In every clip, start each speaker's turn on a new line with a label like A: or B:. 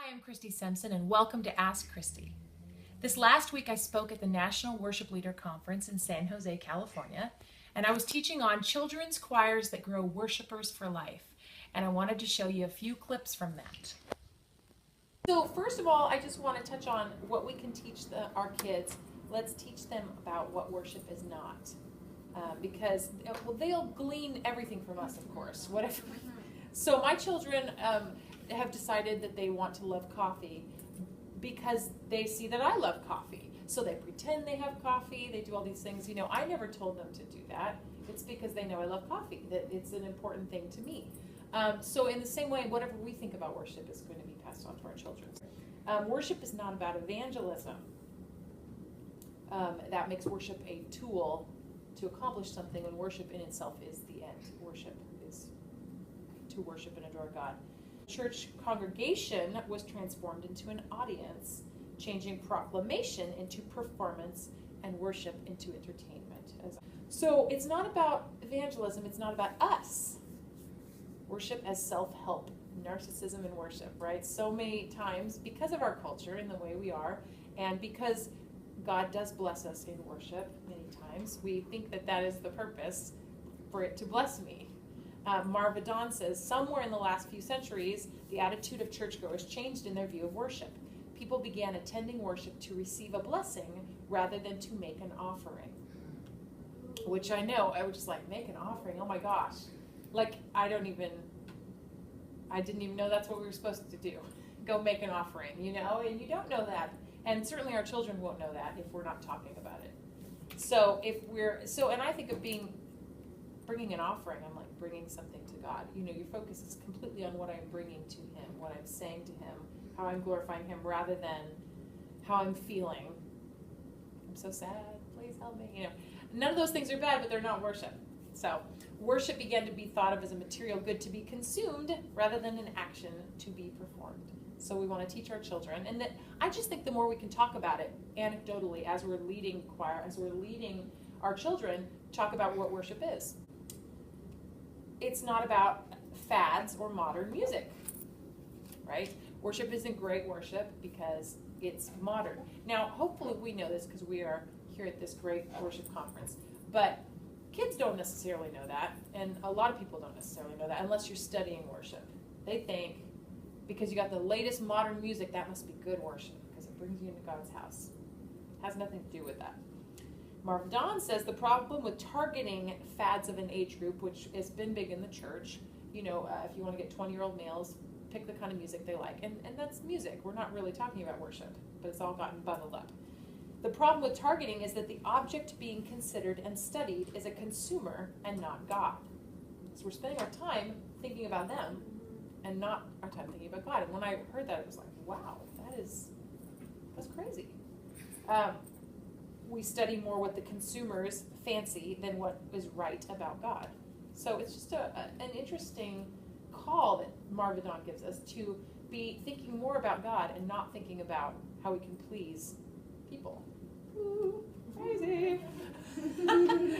A: Hi, I'm Christy Simpson, and welcome to Ask Christy. This last week I spoke at the National Worship Leader Conference in San Jose, California, and I was teaching on children's choirs that grow worshipers for life, and I wanted to show you a few clips from that. So first of all, I just want to touch on what we can teach our kids. Let's teach them about what worship is not, because they'll glean everything from us, of course. So my children have decided that they want to love coffee because they see that I love coffee. So they pretend they have coffee, they do all these things. You know, I never told them to do that. It's because they know I love coffee, that it's an important thing to me. So in the same way, whatever we think about worship is going to be passed on to our children. Worship is not about evangelism. That makes worship a tool to accomplish something when worship in itself is the end. Worship is to worship and adore God. Church congregation was transformed into an audience, changing proclamation into performance and worship into entertainment. So it's not about evangelism, it's not about us. Worship as self-help, narcissism in worship, right? So many times, because of our culture and the way we are, and because God does bless us in worship many times, we think that that is the purpose, for it to bless me. Marvadon says, somewhere in the last few centuries, the attitude of churchgoers changed in their view of worship. People began attending worship to receive a blessing rather than to make an offering. Which I know, I was just like, make an offering, oh my gosh. Like, I didn't even know that's what we were supposed to do. Go make an offering, you know, and you don't know that. And certainly our children won't know that if we're not talking about it. So and I think of bringing an offering, I'm like bringing something to God. You know, your focus is completely on what I'm bringing to Him, what I'm saying to Him, how I'm glorifying Him, rather than how I'm feeling. I'm so sad, please help me. You know, none of those things are bad, but they're not worship. So worship began to be thought of as a material good to be consumed rather than an action to be performed. So we want to teach our children, and that I just think the more we can talk about it anecdotally as we're leading choir, as we're leading our children, talk about what worship is. It's not about fads or modern music, right? Worship isn't great worship because it's modern. Now, hopefully we know this because we are here at this great worship conference, but kids don't necessarily know that, and a lot of people don't necessarily know that unless you're studying worship. They think because you got the latest modern music, that must be good worship because it brings you into God's house. It has nothing to do with that. Marv Don says the problem with targeting fads of an age group, which has been big in the church, you know, if you want to get 20-year-old males, pick the kind of music they like. And that's music. We're not really talking about worship, but it's all gotten bundled up. The problem with targeting is that the object being considered and studied is a consumer and not God. So we're spending our time thinking about them and not our time thinking about God. And when I heard that, it was like, wow, that's crazy. We study more what the consumers fancy than what is right about God. So it's just an interesting call that Marvadon gives us to be thinking more about God and not thinking about how we can please people. Ooh, crazy.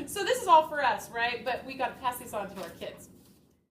A: So this is all for us, right? But we got to pass this on to our kids.